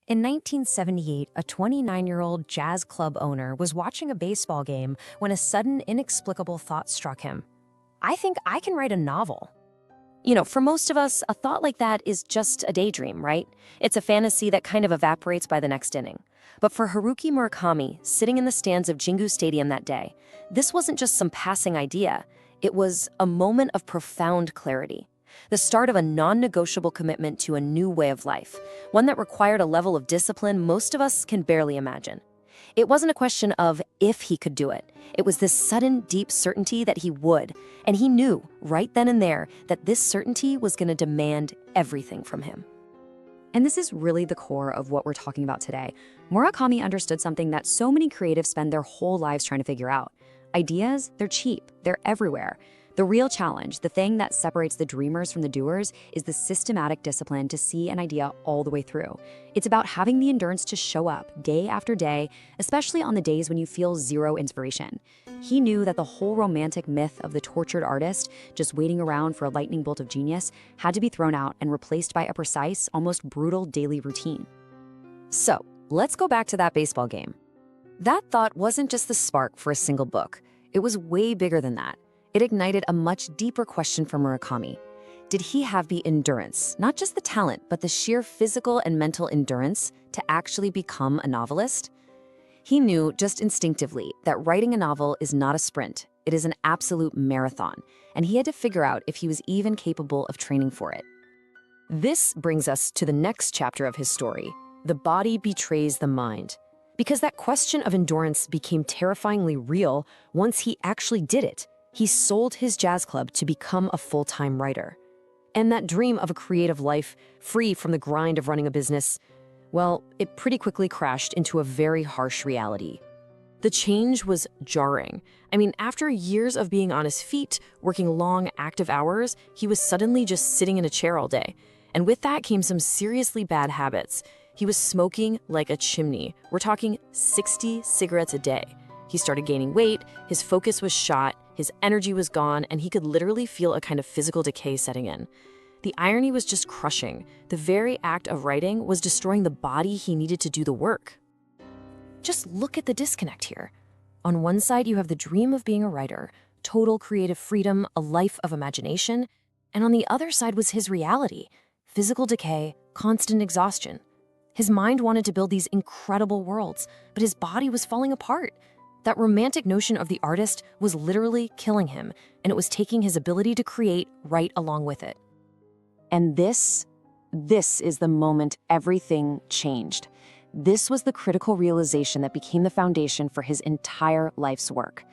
In 1978, a 29-year-old jazz club owner was watching a baseball game when a sudden, inexplicable thought struck him. I think I can write a novel. For most of us, a thought like that is just a daydream, right? It's a fantasy that kind of evaporates by the next inning. But for Haruki Murakami, sitting in the stands of Jingu Stadium that day, this wasn't just some passing idea. It was a moment of profound clarity. The start of a non-negotiable commitment to a new way of life, one that required a level of discipline most of us can barely imagine. It wasn't a question of if he could do it. It was this sudden, deep certainty that he would, and he knew right then and there that this certainty was going to demand everything from him. And this is really the core of what we're talking about today. Murakami understood something that so many creatives spend their whole lives trying to figure out. Ideas, they're cheap, they're everywhere. The real challenge, the thing that separates the dreamers from the doers, is the systematic discipline to see an idea all the way through. It's about having the endurance to show up day after day, especially on the days when you feel zero inspiration. He knew that the whole romantic myth of the tortured artist just waiting around for a lightning bolt of genius had to be thrown out and replaced by a precise, almost brutal daily routine. So, let's go back to that baseball game. That thought wasn't just the spark for a single book. It was way bigger than that. It ignited a much deeper question for Murakami. Did he have the endurance, not just the talent, but the sheer physical and mental endurance to actually become a novelist? He knew just instinctively that writing a novel is not a sprint. It is an absolute marathon, and he had to figure out if he was even capable of training for it. This brings us to the next chapter of his story. The body betrays the mind. Because that question of endurance became terrifyingly real once he actually did it. He sold his jazz club to become a full-time writer. And that dream of a creative life, free from the grind of running a business, well, it pretty quickly crashed into a very harsh reality. The change was jarring. After years of being on his feet, working long, active hours, he was suddenly just sitting in a chair all day. And with that came some seriously bad habits. He was smoking like a chimney. We're talking 60 cigarettes a day. He started gaining weight, his focus was shot, his energy was gone, and he could literally feel a kind of physical decay setting in. The irony was just crushing. The very act of writing was destroying the body he needed to do the work. Just look at the disconnect here. On one side, you have the dream of being a writer, total creative freedom, a life of imagination, and on the other side was his reality, physical decay, constant exhaustion. His mind wanted to build these incredible worlds, but his body was falling apart. That romantic notion of the artist was literally killing him, and it was taking his ability to create right along with it. And this is the moment everything changed. This was the critical realization that became the foundation for his entire life's work.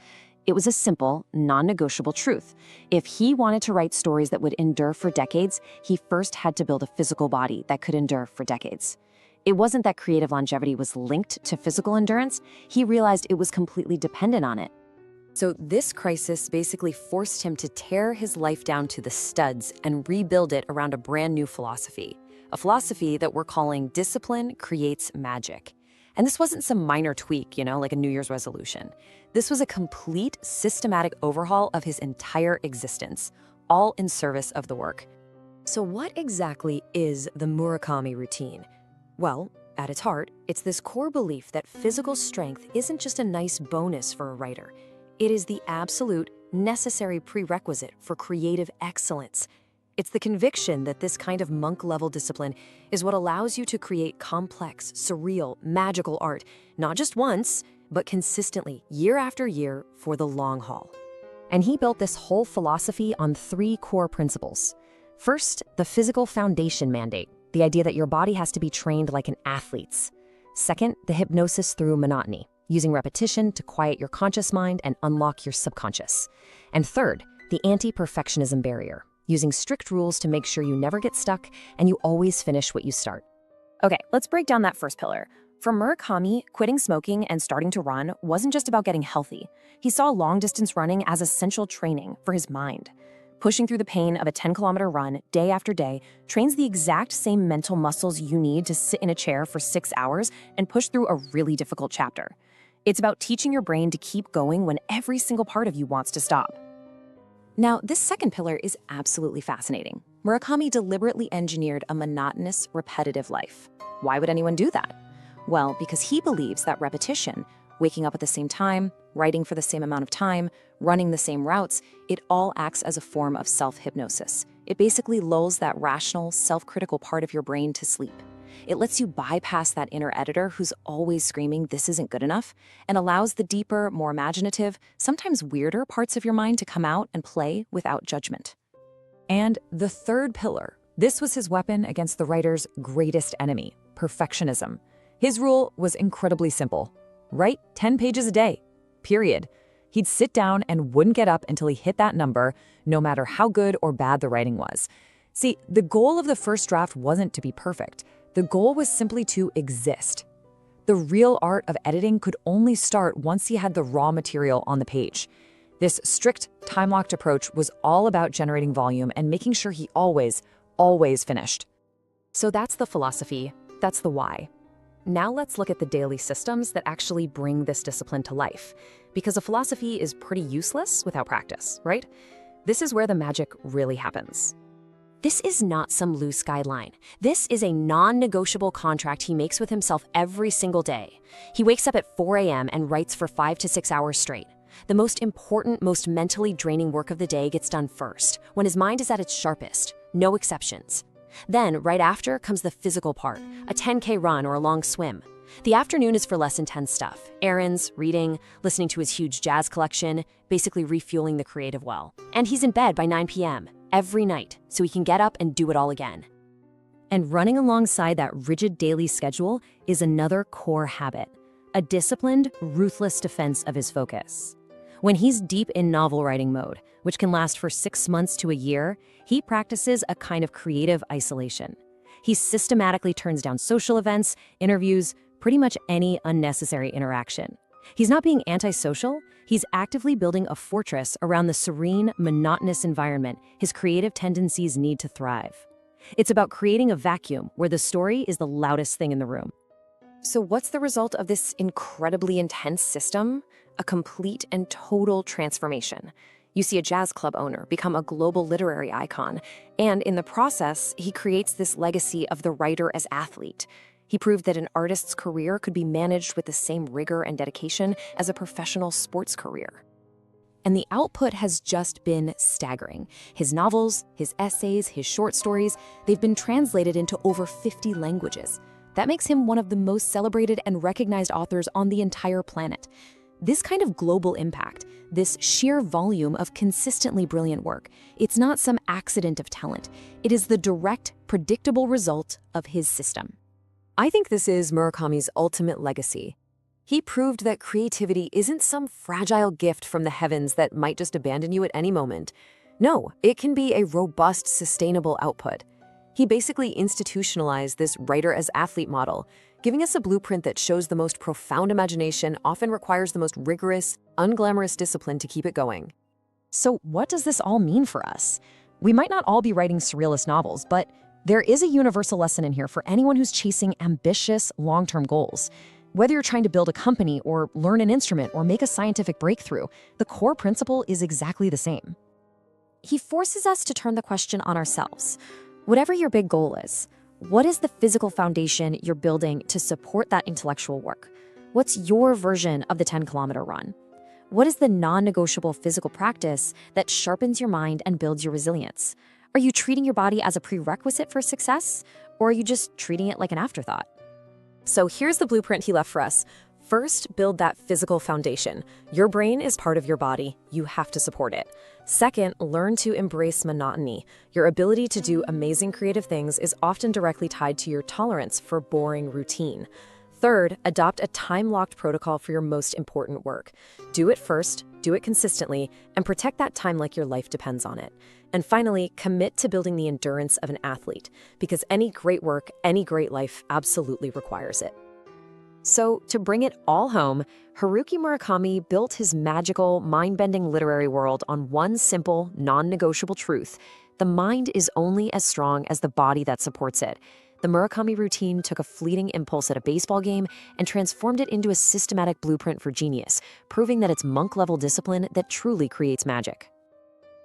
It was a simple, non-negotiable truth. If he wanted to write stories that would endure for decades, he first had to build a physical body that could endure for decades. It wasn't that creative longevity was linked to physical endurance. He realized it was completely dependent on it. So this crisis basically forced him to tear his life down to the studs and rebuild it around a brand new philosophy. A philosophy that we're calling discipline creates magic. And this wasn't some minor tweak, like a New Year's resolution. This was a complete systematic overhaul of his entire existence, all in service of the work. So what exactly is the Murakami routine? Well, at its heart, it's this core belief that physical strength isn't just a nice bonus for a writer. It is the absolute, necessary prerequisite for creative excellence. It's the conviction that this kind of monk-level discipline is what allows you to create complex, surreal, magical art, not just once, but consistently, year after year, for the long haul. And he built this whole philosophy on 3 core principles. First, the physical foundation mandate. The idea that your body has to be trained like an athlete's. Second, the hypnosis through monotony, using repetition to quiet your conscious mind and unlock your subconscious. And third, the anti-perfectionism barrier, using strict rules to make sure you never get stuck and you always finish what you start. Okay, let's break down that first pillar. For Murakami, quitting smoking and starting to run wasn't just about getting healthy. He saw long-distance running as essential training for his mind. Pushing through the pain of a 10-kilometer run day after day trains the exact same mental muscles you need to sit in a chair for 6 hours and push through a really difficult chapter. It's about teaching your brain to keep going when every single part of you wants to stop. Now, this second pillar is absolutely fascinating. Murakami deliberately engineered a monotonous, repetitive life. Why would anyone do that? Well, because he believes that repetition, waking up at the same time, writing for the same amount of time, running the same routes, it all acts as a form of self-hypnosis. It basically lulls that rational, self-critical part of your brain to sleep. It lets you bypass that inner editor who's always screaming, "This isn't good enough," and allows the deeper, more imaginative, sometimes weirder parts of your mind to come out and play without judgment. And the third pillar, this was his weapon against the writer's greatest enemy, perfectionism. His rule was incredibly simple. Write 10 pages a day, period. He'd sit down and wouldn't get up until he hit that number, no matter how good or bad the writing was. See, the goal of the first draft wasn't to be perfect. The goal was simply to exist. The real art of editing could only start once he had the raw material on the page. This strict, time-locked approach was all about generating volume and making sure he always finished. So that's the philosophy, that's the why. Now let's look at the daily systems that actually bring this discipline to life. Because a philosophy is pretty useless without practice, right? This is where the magic really happens. This is not some loose guideline. This is a non-negotiable contract he makes with himself every single day. He wakes up at 4 a.m. and writes for 5 to 6 hours straight. The most important, most mentally draining work of the day gets done first, when his mind is at its sharpest. No exceptions. Then, right after, comes the physical part, a 10K run or a long swim. The afternoon is for less intense stuff, errands, reading, listening to his huge jazz collection, basically refueling the creative well. And he's in bed by 9 p.m. every night, so he can get up and do it all again. And running alongside that rigid daily schedule is another core habit, a disciplined, ruthless defense of his focus. When he's deep in novel writing mode, which can last for 6 months to a year, he practices a kind of creative isolation. He systematically turns down social events, interviews, pretty much any unnecessary interaction. He's not being antisocial, he's actively building a fortress around the serene, monotonous environment his creative tendencies need to thrive. It's about creating a vacuum where the story is the loudest thing in the room. So what's the result of this incredibly intense system? A complete and total transformation. You see a jazz club owner become a global literary icon, and in the process, he creates this legacy of the writer as athlete. He proved that an artist's career could be managed with the same rigor and dedication as a professional sports career. And the output has just been staggering. His novels, his essays, his short stories, they've been translated into over 50 languages. That makes him one of the most celebrated and recognized authors on the entire planet. This kind of global impact, this sheer volume of consistently brilliant work, it's not some accident of talent. It is the direct, predictable result of his system. I think this is Murakami's ultimate legacy. He proved that creativity isn't some fragile gift from the heavens that might just abandon you at any moment. No, it can be a robust, sustainable output. He basically institutionalized this writer-as-athlete model, giving us a blueprint that shows the most profound imagination often requires the most rigorous, unglamorous discipline to keep it going. So what does this all mean for us? We might not all be writing surrealist novels, but there is a universal lesson in here for anyone who's chasing ambitious, long-term goals. Whether you're trying to build a company or learn an instrument or make a scientific breakthrough, the core principle is exactly the same. He forces us to turn the question on ourselves. Whatever your big goal is, what is the physical foundation you're building to support that intellectual work? What's your version of the 10-kilometer run? What is the non-negotiable physical practice that sharpens your mind and builds your resilience? Are you treating your body as a prerequisite for success, or are you just treating it like an afterthought? So here's the blueprint he left for us. First, build that physical foundation. Your brain is part of your body. You have to support it. Second, learn to embrace monotony. Your ability to do amazing creative things is often directly tied to your tolerance for boring routine. Third, adopt a time-locked protocol for your most important work. Do it first, do it consistently, and protect that time like your life depends on it. And finally, commit to building the endurance of an athlete, because any great work, any great life absolutely requires it. So, to bring it all home, Haruki Murakami built his magical, mind-bending literary world on one simple, non-negotiable truth. The mind is only as strong as the body that supports it. The Murakami Routine took a fleeting impulse at a baseball game and transformed it into a systematic blueprint for genius, proving that it's monk-level discipline that truly creates magic.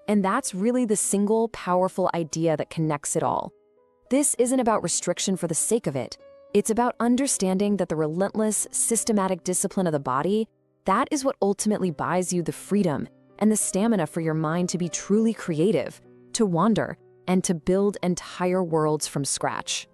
And that's really the single powerful idea that connects it all. This isn't about restriction for the sake of it. It's about understanding that the relentless, systematic discipline of the body, that is what ultimately buys you the freedom and the stamina for your mind to be truly creative, to wander, and to build entire worlds from scratch.